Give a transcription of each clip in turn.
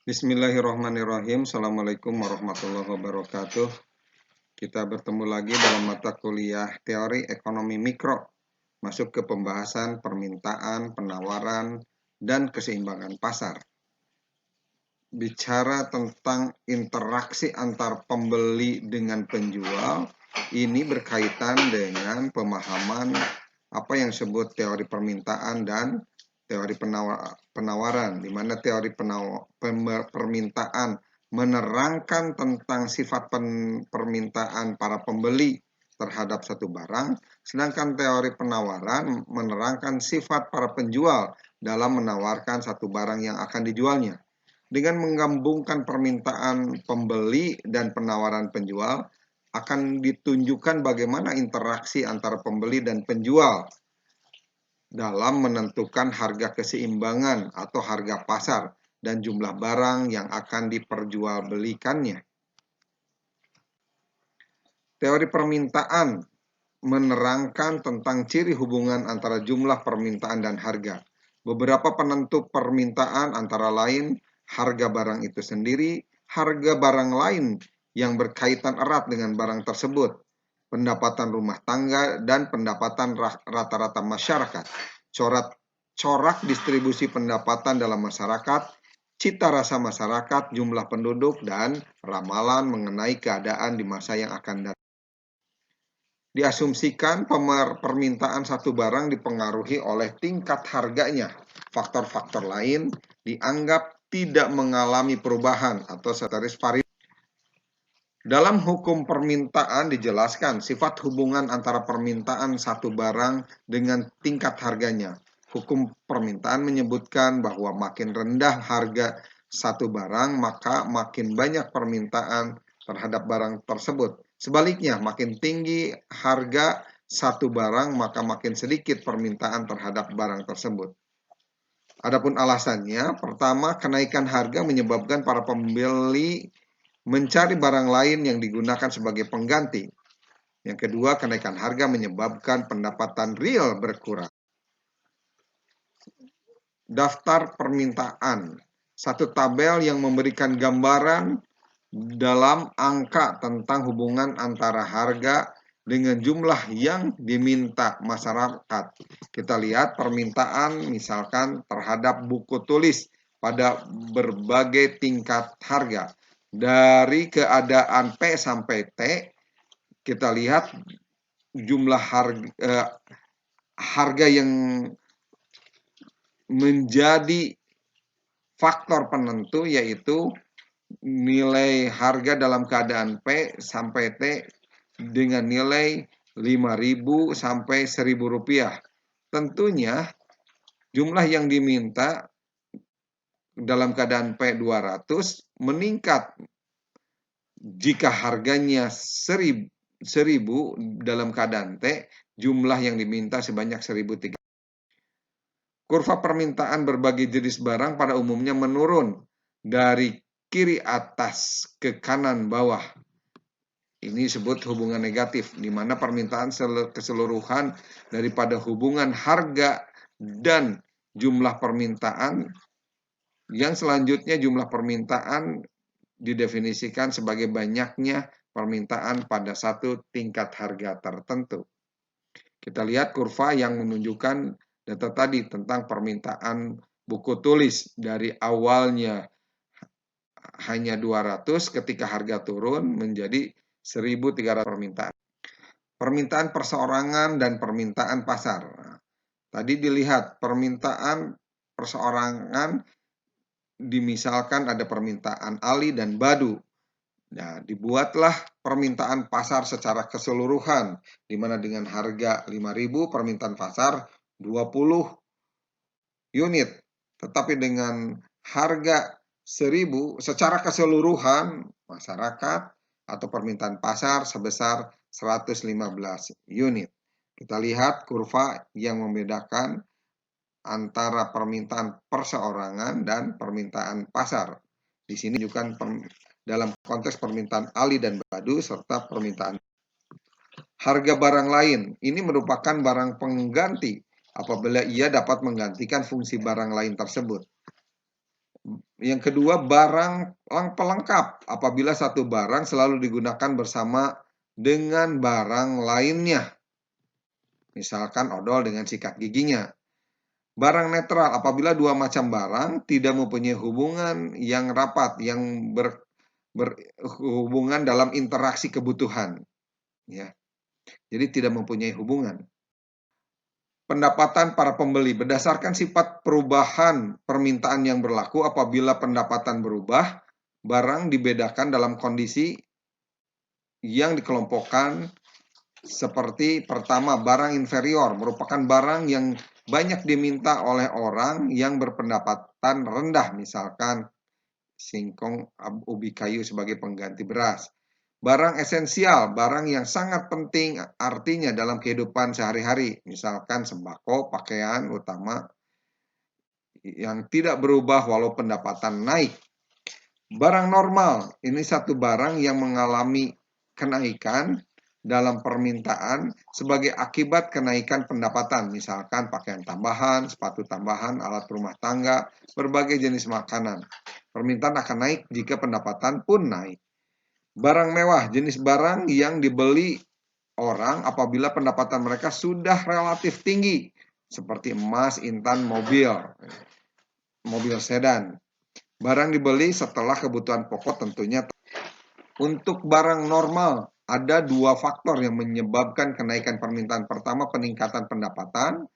Bismillahirrahmanirrahim. Assalamualaikum warahmatullahi wabarakatuh. Kita bertemu lagi dalam mata kuliah teori ekonomi mikro. Masuk ke pembahasan permintaan, penawaran, dan keseimbangan pasar. Bicara tentang interaksi antar pembeli dengan penjual, ini berkaitan dengan pemahaman apa yang disebut teori permintaan dan teori penawaran, di mana teori permintaan menerangkan tentang sifat permintaan para pembeli terhadap satu barang, sedangkan teori penawaran menerangkan sifat para penjual dalam menawarkan satu barang yang akan dijualnya. Dengan menggabungkan permintaan pembeli dan penawaran penjual, akan ditunjukkan bagaimana interaksi antara pembeli dan penjual dalam menentukan harga keseimbangan atau harga pasar dan jumlah barang yang akan diperjualbelikannya. Teori permintaan menerangkan tentang ciri hubungan antara jumlah permintaan dan harga. Beberapa penentu permintaan antara lain harga barang itu sendiri, harga barang lain yang berkaitan erat dengan barang tersebut, pendapatan rumah tangga, dan pendapatan rata-rata masyarakat, corak distribusi pendapatan dalam masyarakat, cita rasa masyarakat, jumlah penduduk, dan ramalan mengenai keadaan di masa yang akan datang. Diasumsikan permintaan satu barang dipengaruhi oleh tingkat harganya. Faktor-faktor lain dianggap tidak mengalami perubahan atau seteris variabel. Dalam hukum permintaan dijelaskan sifat hubungan antara permintaan satu barang dengan tingkat harganya. Hukum permintaan menyebutkan bahwa makin rendah harga satu barang, maka makin banyak permintaan terhadap barang tersebut. Sebaliknya, makin tinggi harga satu barang, maka makin sedikit permintaan terhadap barang tersebut. Adapun alasannya, pertama, kenaikan harga menyebabkan para pembeli mencari barang lain yang digunakan sebagai pengganti. Yang kedua, kenaikan harga menyebabkan pendapatan real berkurang. Daftar permintaan, satu tabel yang memberikan gambaran dalam angka tentang hubungan antara harga dengan jumlah yang diminta masyarakat. Kita lihat permintaan misalkan terhadap buku tulis pada berbagai tingkat harga. Dari keadaan P sampai T, kita lihat jumlah harga yang menjadi faktor penentu yaitu nilai harga dalam keadaan P sampai T dengan nilai 5.000 sampai 1.000 rupiah. Tentunya jumlah yang diminta dalam keadaan P 200 meningkat jika harganya 1.000 dalam keadaan T, jumlah yang diminta sebanyak 1.300. Kurva permintaan berbagai jenis barang pada umumnya menurun dari kiri atas ke kanan bawah. Ini disebut hubungan negatif, di mana permintaan keseluruhan daripada hubungan harga dan jumlah permintaan. Yang selanjutnya jumlah permintaan didefinisikan sebagai banyaknya permintaan pada satu tingkat harga tertentu. Kita lihat kurva yang menunjukkan data tadi tentang permintaan buku tulis dari awalnya hanya 200 ketika harga turun menjadi 1.300 permintaan. Permintaan perseorangan dan permintaan pasar. Tadi dilihat permintaan perseorangan dimisalkan ada permintaan Ali dan Badu. Nah, dibuatlah permintaan pasar secara keseluruhan di mana dengan harga 5.000 permintaan pasar 20 unit. Tetapi dengan harga 1.000 secara keseluruhan masyarakat atau permintaan pasar sebesar 115 unit. Kita lihat kurva yang membedakan antara permintaan perseorangan dan permintaan pasar. Di sini juga dalam konteks permintaan Ali dan Badu serta permintaan. Harga barang lain ini merupakan barang pengganti apabila ia dapat menggantikan fungsi barang lain tersebut. Yang kedua, barang pelengkap. Apabila satu barang selalu digunakan bersama dengan barang lainnya. Misalkan odol dengan sikat giginya. Barang netral, apabila dua macam barang tidak mempunyai hubungan yang rapat, yang berhubungan dalam interaksi kebutuhan. Ya. Jadi tidak mempunyai hubungan. Pendapatan para pembeli berdasarkan sifat perubahan permintaan yang berlaku. Apabila pendapatan berubah, barang dibedakan dalam kondisi yang dikelompokkan seperti pertama, barang inferior merupakan barang yang banyak diminta oleh orang yang berpendapatan rendah, misalkan singkong, ubi kayu sebagai pengganti beras. Barang esensial, barang yang sangat penting artinya dalam kehidupan sehari-hari, misalkan sembako, pakaian utama yang tidak berubah walau pendapatan naik. Barang normal, ini satu barang yang mengalami kenaikan dalam permintaan sebagai akibat kenaikan pendapatan, misalkan pakaian tambahan, sepatu tambahan, alat rumah tangga, berbagai jenis makanan. Permintaan akan naik jika pendapatan pun naik. Barang mewah, jenis barang yang dibeli orang apabila pendapatan mereka sudah relatif tinggi, seperti emas, intan, mobil sedan. Barang dibeli setelah kebutuhan pokok tentunya. Untuk barang normal, ada dua faktor yang menyebabkan kenaikan permintaan. Pertama, peningkatan pendapatan,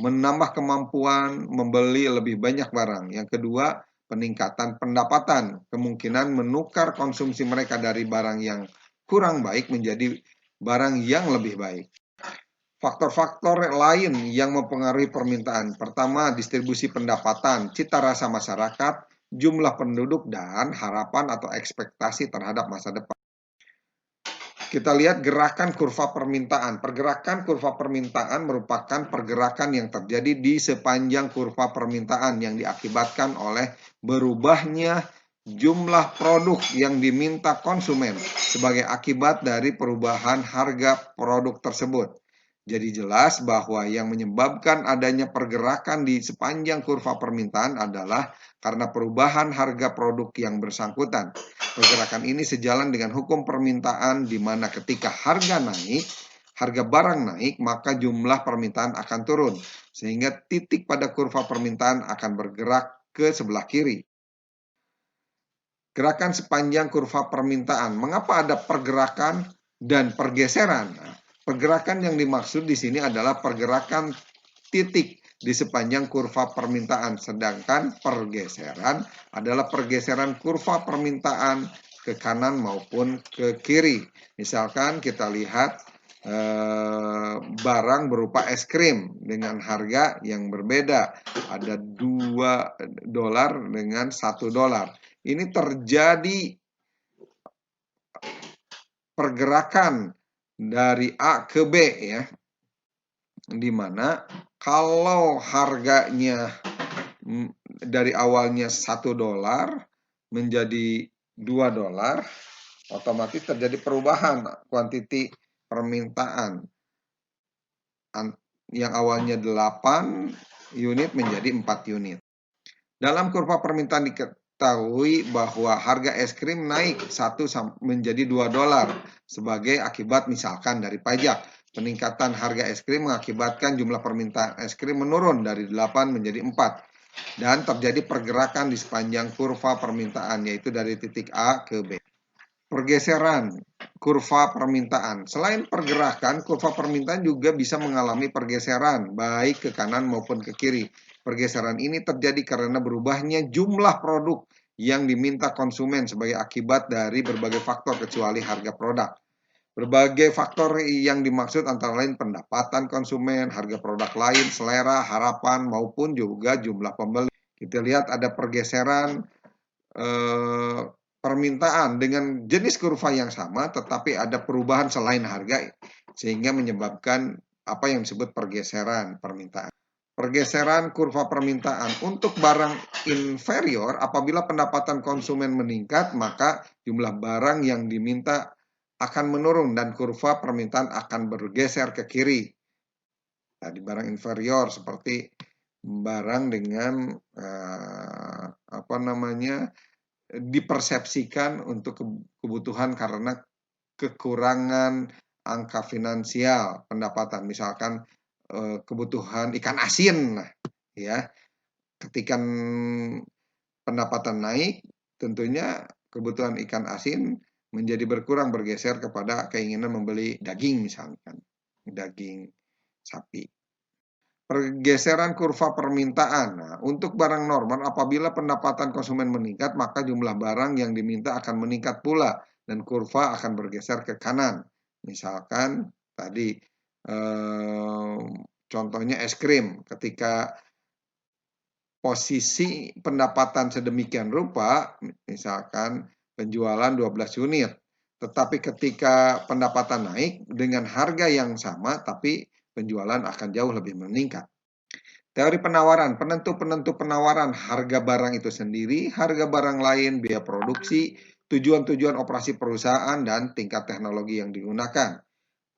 menambah kemampuan membeli lebih banyak barang. Yang kedua, peningkatan pendapatan, kemungkinan menukar konsumsi mereka dari barang yang kurang baik menjadi barang yang lebih baik. Faktor-faktor lain yang mempengaruhi permintaan. Pertama, distribusi pendapatan, cita rasa masyarakat, jumlah penduduk, dan harapan atau ekspektasi terhadap masa depan. Kita lihat gerakan kurva permintaan. Pergerakan kurva permintaan merupakan pergerakan yang terjadi di sepanjang kurva permintaan yang diakibatkan oleh berubahnya jumlah produk yang diminta konsumen sebagai akibat dari perubahan harga produk tersebut. Jadi jelas bahwa yang menyebabkan adanya pergerakan di sepanjang kurva permintaan adalah karena perubahan harga produk yang bersangkutan. Pergerakan ini sejalan dengan hukum permintaan di mana ketika harga naik, harga barang naik, maka jumlah permintaan akan turun. Sehingga titik pada kurva permintaan akan bergerak ke sebelah kiri. Gerakan sepanjang kurva permintaan. Mengapa ada pergerakan dan pergeseran? Pergerakan yang dimaksud di sini adalah pergerakan titik di sepanjang kurva permintaan, sedangkan pergeseran adalah pergeseran kurva permintaan ke kanan maupun ke kiri. Misalkan kita lihat barang berupa es krim dengan harga yang berbeda, ada $2 dengan $1. Ini terjadi pergerakan dari A ke B ya, dimana kalau harganya dari awalnya $1 menjadi $2, otomatis terjadi perubahan kuantiti permintaan yang awalnya 8 unit menjadi 4 unit. Dalam kurva permintaan diketahui bahwa harga es krim naik 1 menjadi $2 sebagai akibat misalkan dari pajak. Peningkatan harga es krim mengakibatkan jumlah permintaan es krim menurun dari 8 menjadi 4. Dan terjadi pergerakan di sepanjang kurva permintaan, yaitu dari titik A ke B. Pergeseran kurva permintaan. Selain pergerakan, kurva permintaan juga bisa mengalami pergeseran, baik ke kanan maupun ke kiri. Pergeseran ini terjadi karena berubahnya jumlah produk yang diminta konsumen sebagai akibat dari berbagai faktor kecuali harga produk. Berbagai faktor yang dimaksud antara lain pendapatan konsumen, harga produk lain, selera, harapan, maupun juga jumlah pembeli. Kita lihat ada pergeseran permintaan dengan jenis kurva yang sama, tetapi ada perubahan selain harga, sehingga menyebabkan apa yang disebut pergeseran permintaan. Pergeseran kurva permintaan untuk barang inferior, apabila pendapatan konsumen meningkat, maka jumlah barang yang diminta akan menurun dan kurva permintaan akan bergeser ke kiri. Nah, di barang inferior seperti barang dengan dipersepsikan untuk kebutuhan karena kekurangan angka finansial pendapatan, misalkan kebutuhan ikan asin, ya. Ketika pendapatan naik, tentunya kebutuhan ikan asin menjadi berkurang, bergeser kepada keinginan membeli daging, misalkan daging sapi. Pergeseran kurva permintaan. Nah, untuk barang normal, apabila pendapatan konsumen meningkat, maka jumlah barang yang diminta akan meningkat pula dan kurva akan bergeser ke kanan. Misalkan tadi contohnya es krim, ketika posisi pendapatan sedemikian rupa, misalkan penjualan 12 unit, tetapi ketika pendapatan naik dengan harga yang sama, tapi penjualan akan jauh lebih meningkat. Teori penawaran, penentu-penentu penawaran, harga barang itu sendiri, harga barang lain, biaya produksi, tujuan-tujuan operasi perusahaan, dan tingkat teknologi yang digunakan.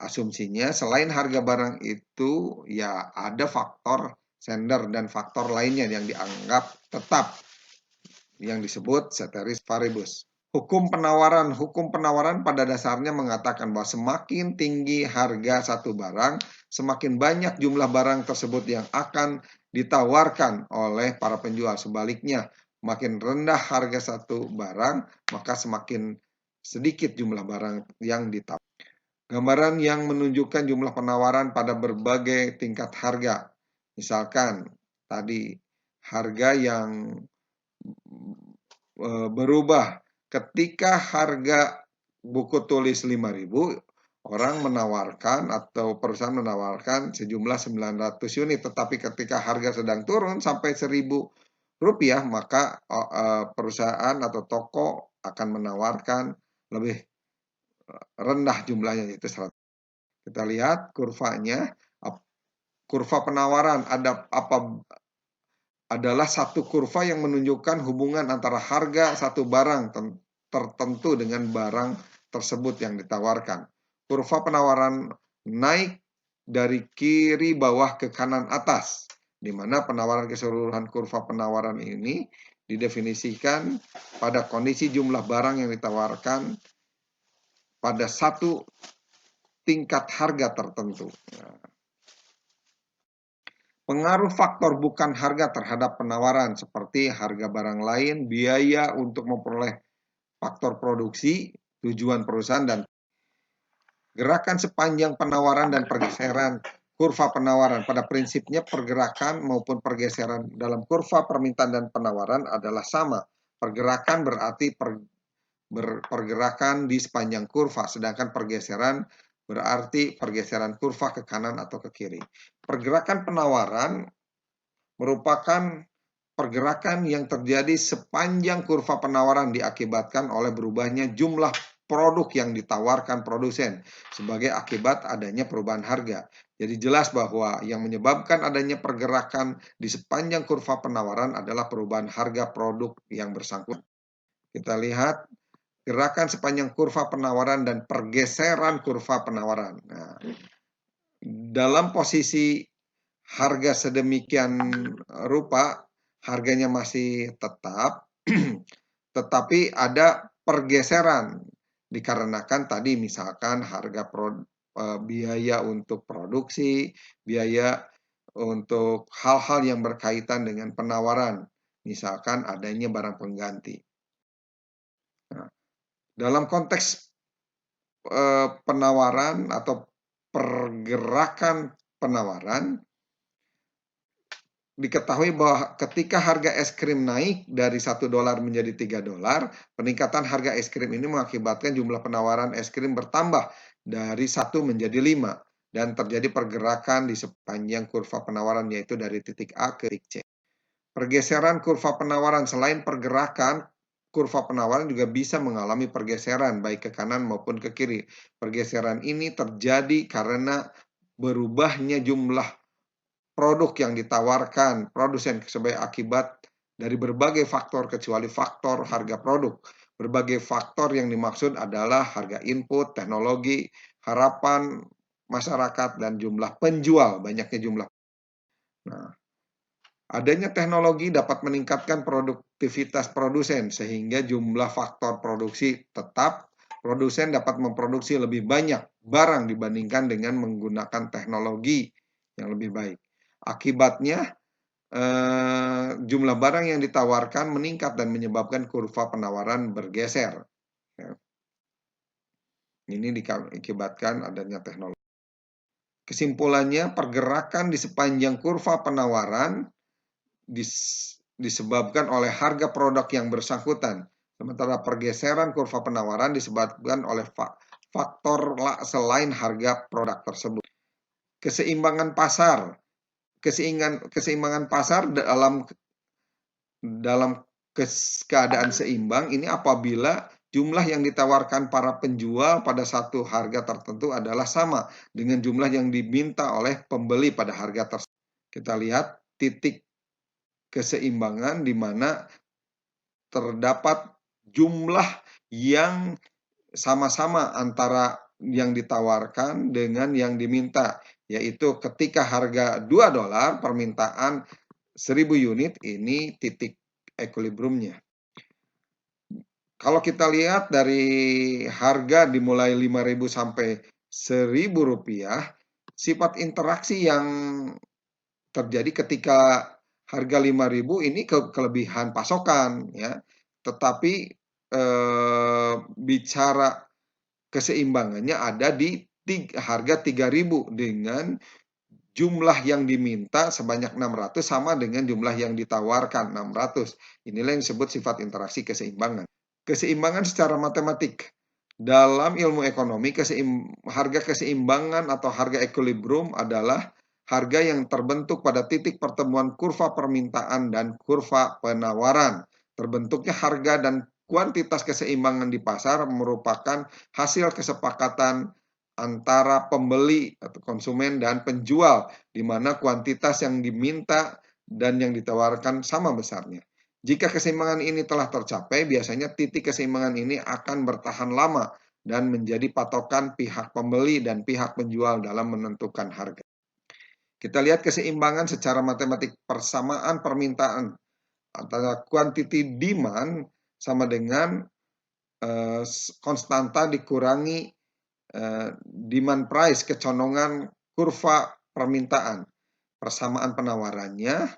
Asumsinya selain harga barang itu ya ada faktor sender dan faktor lainnya yang dianggap tetap yang disebut ceteris paribus. Hukum penawaran pada dasarnya mengatakan bahwa semakin tinggi harga satu barang, semakin banyak jumlah barang tersebut yang akan ditawarkan oleh para penjual. Sebaliknya, makin rendah harga satu barang, maka semakin sedikit jumlah barang yang ditawarkan. Gambaran yang menunjukkan jumlah penawaran pada berbagai tingkat harga. Misalkan tadi harga yang berubah. Ketika harga buku tulis 5.000, orang menawarkan atau perusahaan menawarkan sejumlah 900 unit. Tetapi ketika harga sedang turun sampai 1.000 rupiah, maka perusahaan atau toko akan menawarkan lebih rendah jumlahnya, yaitu 100. Kita lihat kurvanya, kurva penawaran adalah satu kurva yang menunjukkan hubungan antara harga satu barang tertentu dengan barang tersebut yang ditawarkan. Kurva penawaran naik dari kiri bawah ke kanan atas, di mana penawaran keseluruhan kurva penawaran ini didefinisikan pada kondisi jumlah barang yang ditawarkan pada satu tingkat harga tertentu. Pengaruh faktor bukan harga terhadap penawaran seperti harga barang lain, biaya untuk memperoleh faktor produksi, tujuan perusahaan, dan gerakan sepanjang penawaran dan pergeseran kurva penawaran. Pada prinsipnya pergerakan maupun pergeseran dalam kurva permintaan dan penawaran adalah sama. Pergerakan berarti pergerakan di sepanjang kurva, sedangkan pergeseran berarti pergeseran kurva ke kanan atau ke kiri. Pergerakan penawaran merupakan pergerakan yang terjadi sepanjang kurva penawaran diakibatkan oleh berubahnya jumlah produk yang ditawarkan produsen sebagai akibat adanya perubahan harga. Jadi jelas bahwa yang menyebabkan adanya pergerakan di sepanjang kurva penawaran adalah perubahan harga produk yang bersangkutan. Kita lihat gerakan sepanjang kurva penawaran dan pergeseran kurva penawaran. Nah, dalam posisi harga sedemikian rupa, harganya masih tetap, tetapi ada pergeseran dikarenakan tadi misalkan harga biaya untuk produksi, biaya untuk hal-hal yang berkaitan dengan penawaran, misalkan adanya barang pengganti. Nah, dalam konteks penawaran atau pergerakan penawaran, diketahui bahwa ketika harga es krim naik dari $1 menjadi $3, peningkatan harga es krim ini mengakibatkan jumlah penawaran es krim bertambah dari 1 menjadi 5 dan terjadi pergerakan di sepanjang kurva penawaran, yaitu dari titik A ke titik C. Pergeseran kurva penawaran, selain pergerakan, kurva penawaran juga bisa mengalami pergeseran baik ke kanan maupun ke kiri. Pergeseran ini terjadi karena berubahnya jumlah produk yang ditawarkan produsen sebagai akibat dari berbagai faktor kecuali faktor harga produk. Berbagai faktor yang dimaksud adalah harga input, teknologi, harapan masyarakat, dan jumlah penjual, banyaknya jumlah. Nah, Adanya teknologi dapat meningkatkan produktivitas produsen sehingga jumlah faktor produksi tetap. Produsen dapat memproduksi lebih banyak barang dibandingkan dengan menggunakan teknologi yang lebih baik. Akibatnya, jumlah barang yang ditawarkan meningkat dan menyebabkan kurva penawaran bergeser. Ya. Ini diakibatkan adanya teknologi. Kesimpulannya, pergerakan di sepanjang kurva penawaran disebabkan oleh harga produk yang bersangkutan. Sementara pergeseran kurva penawaran disebabkan oleh faktor selain harga produk tersebut. Keseimbangan pasar. Keseimbangan pasar dalam keadaan seimbang ini apabila jumlah yang ditawarkan para penjual pada satu harga tertentu adalah sama dengan jumlah yang diminta oleh pembeli pada harga tersebut. Kita lihat titik keseimbangan di mana terdapat jumlah yang sama-sama antara yang ditawarkan dengan yang diminta, yaitu ketika harga $2, permintaan 1000 unit, ini titik equilibriumnya. Kalau kita lihat dari harga dimulai 5.000 sampai Rp1.000, sifat interaksi yang terjadi ketika harga 5.000 ini kelebihan pasokan, ya. Tetapi bicara keseimbangannya ada di harga 3.000 dengan jumlah yang diminta sebanyak 600 sama dengan jumlah yang ditawarkan 600. Inilah yang disebut sifat interaksi keseimbangan. Keseimbangan secara matematik. Dalam ilmu ekonomi, harga keseimbangan atau harga equilibrium adalah harga yang terbentuk pada titik pertemuan kurva permintaan dan kurva penawaran. Terbentuknya harga dan kuantitas keseimbangan di pasar merupakan hasil kesepakatan antara pembeli atau konsumen dan penjual, di mana kuantitas yang diminta dan yang ditawarkan sama besarnya. Jika keseimbangan ini telah tercapai, biasanya titik keseimbangan ini akan bertahan lama dan menjadi patokan pihak pembeli dan pihak penjual dalam menentukan harga. Kita lihat keseimbangan secara matematik. Persamaan permintaan antara quantity demand sama dengan konstanta dikurangi demand price, kecondongan kurva permintaan. Persamaan penawarannya,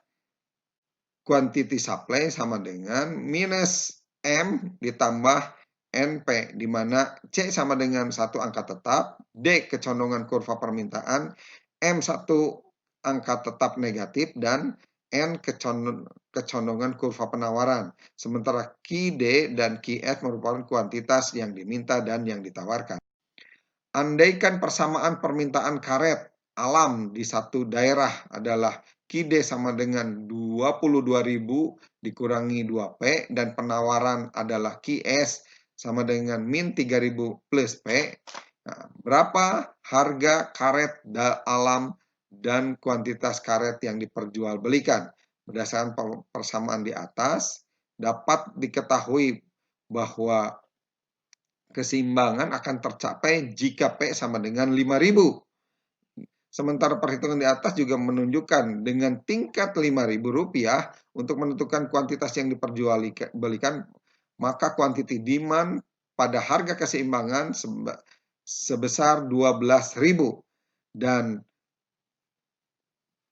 quantity supply sama dengan minus M ditambah NP, di mana C sama dengan satu angka tetap, D kecondongan kurva permintaan, M satu angka tetap negatif, dan N kecondongan kurva penawaran. Sementara QD dan QF merupakan kuantitas yang diminta dan yang ditawarkan. Andaikan persamaan permintaan karet alam di satu daerah adalah QD sama dengan 22.000 dikurangi 2P dan penawaran adalah QS sama dengan min 3.000 plus P. Nah, berapa harga karet alam dan kuantitas karet yang diperjualbelikan? Berdasarkan persamaan di atas, dapat diketahui bahwa keseimbangan akan tercapai jika P sama dengan 5.000. Sementara perhitungan di atas juga menunjukkan dengan tingkat Rp5.000 untuk menentukan kuantitas yang diperjualbelikan, maka quantity demand pada harga keseimbangan sebesar 12.000 dan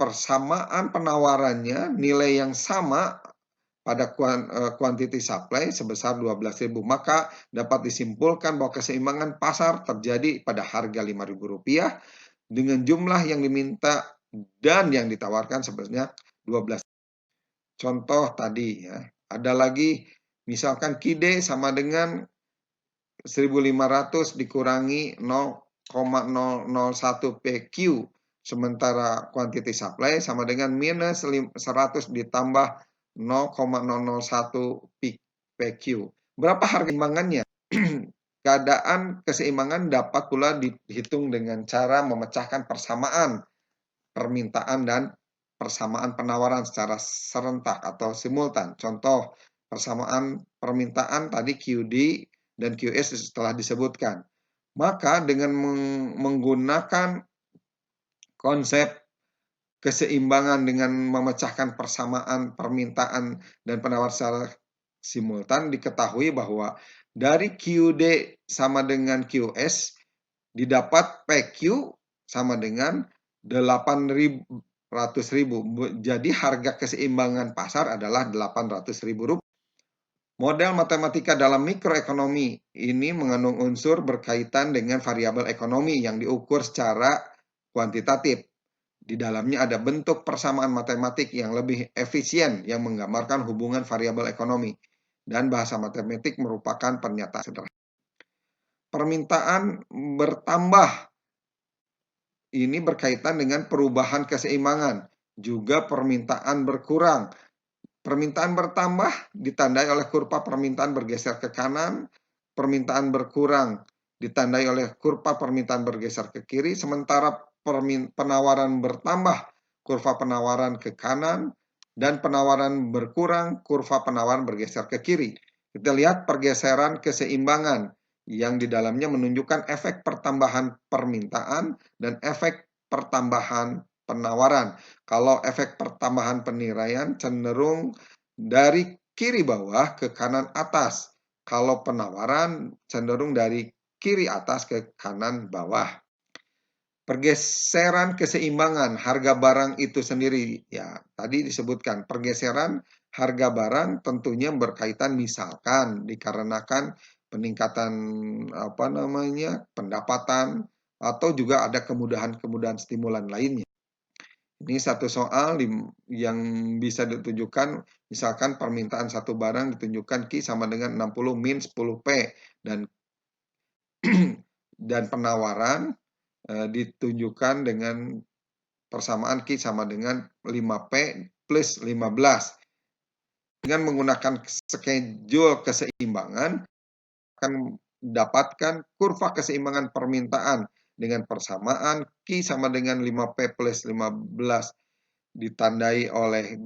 persamaan penawarannya nilai yang sama pada quantity supply sebesar 12.000, maka dapat disimpulkan bahwa keseimbangan pasar terjadi pada harga Rp5.000 dengan jumlah yang diminta dan yang ditawarkan sebenarnya 12. Contoh tadi ya, ada lagi misalkan QD sama dengan 1.500 dikurangi 0,001 PQ, sementara quantity supply sama dengan minus 100 ditambah 0,001 PQ. Berapa harga keseimbangannya? Keadaan keseimbangan dapat pula dihitung dengan cara memecahkan persamaan permintaan dan persamaan penawaran secara serentak atau simultan. Contoh, persamaan permintaan tadi QD dan QS telah disebutkan. Maka dengan menggunakan konsep keseimbangan dengan memecahkan persamaan permintaan dan penawaran secara simultan, diketahui bahwa dari QD sama dengan QS didapat PQ sama dengan 800.000. Jadi harga keseimbangan pasar adalah 800.000 rupiah. Model matematika dalam mikroekonomi ini mengandung unsur berkaitan dengan variabel ekonomi yang diukur secara kuantitatif. Di dalamnya ada bentuk persamaan matematik yang lebih efisien yang menggambarkan hubungan variabel ekonomi. Dan bahasa matematik merupakan pernyataan sederhana. Permintaan bertambah ini berkaitan dengan perubahan keseimbangan. Juga permintaan berkurang. Permintaan bertambah ditandai oleh kurva permintaan bergeser ke kanan, permintaan berkurang ditandai oleh kurva permintaan bergeser ke kiri, sementara penawaran bertambah, kurva penawaran ke kanan, dan penawaran berkurang, kurva penawaran bergeser ke kiri. Kita lihat pergeseran keseimbangan yang di dalamnya menunjukkan efek pertambahan permintaan dan efek pertambahan penawaran. Kalau efek pertambahan penilaian cenderung dari kiri bawah ke kanan atas. Kalau penawaran cenderung dari kiri atas ke kanan bawah. Pergeseran keseimbangan harga barang itu sendiri. Ya, tadi disebutkan pergeseran harga barang tentunya berkaitan misalkan dikarenakan peningkatan pendapatan atau juga ada kemudahan-kemudahan stimulan lainnya. Ini satu soal yang bisa ditunjukkan, misalkan permintaan satu barang ditunjukkan Q sama dengan 60 min 10P dan penawaran ditunjukkan dengan persamaan Q sama dengan 5P plus 15. Dengan menggunakan schedule keseimbangan akan mendapatkan kurva keseimbangan permintaan dengan persamaan Q sama dengan 5P plus 15 ditandai oleh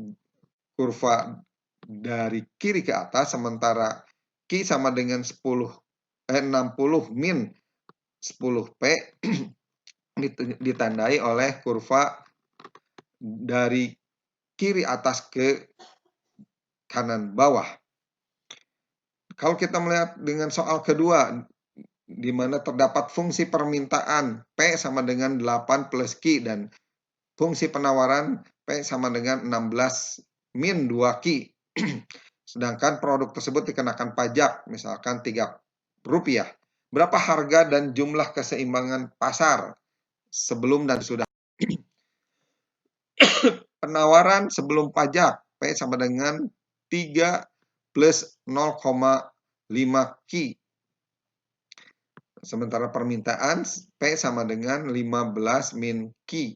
kurva dari kiri ke atas, sementara Q sama dengan 60 min 10P ditandai oleh kurva dari kiri atas ke kanan bawah. Kalau kita melihat dengan soal kedua, di mana terdapat fungsi permintaan P sama dengan 8 plus Q dan fungsi penawaran P sama dengan 16 min 2Q. Sedangkan produk tersebut dikenakan pajak, misalkan Rp3. Berapa harga dan jumlah keseimbangan pasar sebelum dan sudah? Penawaran sebelum pajak P sama dengan 3 plus 0,5Q. Sementara permintaan P sama dengan 15 min Q.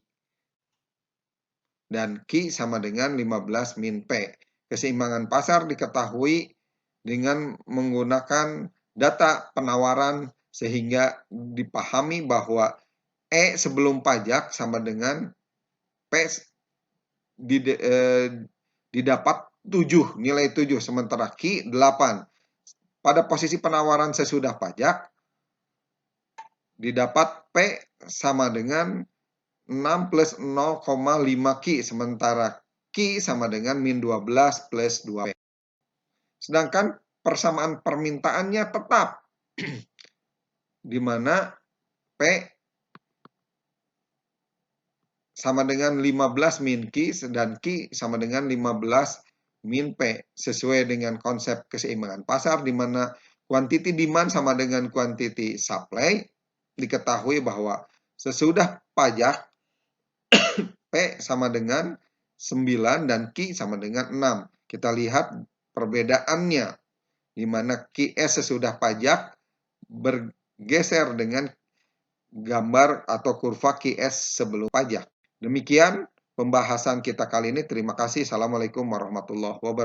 Dan Q sama dengan 15 min P. Keseimbangan pasar diketahui dengan menggunakan data penawaran sehingga dipahami bahwa E sebelum pajak sama dengan P didapat 7, nilai 7, sementara Q 8. Pada posisi penawaran sesudah pajak didapat P sama dengan 6 plus 0,5Q, sementara Q sama dengan min 12 plus 2P. Sedangkan persamaan permintaannya tetap, di mana P sama dengan 15 min Q dan Q sama dengan 15 min P, sesuai dengan konsep keseimbangan pasar, di mana quantity demand sama dengan quantity supply. Diketahui bahwa sesudah pajak P sama dengan 9 dan Q sama dengan 6. Kita lihat perbedaannya, di mana QS sesudah pajak bergeser dengan gambar atau kurva QS sebelum pajak. Demikian pembahasan kita kali ini. Terima kasih. Assalamualaikum warahmatullahi wabarakatuh.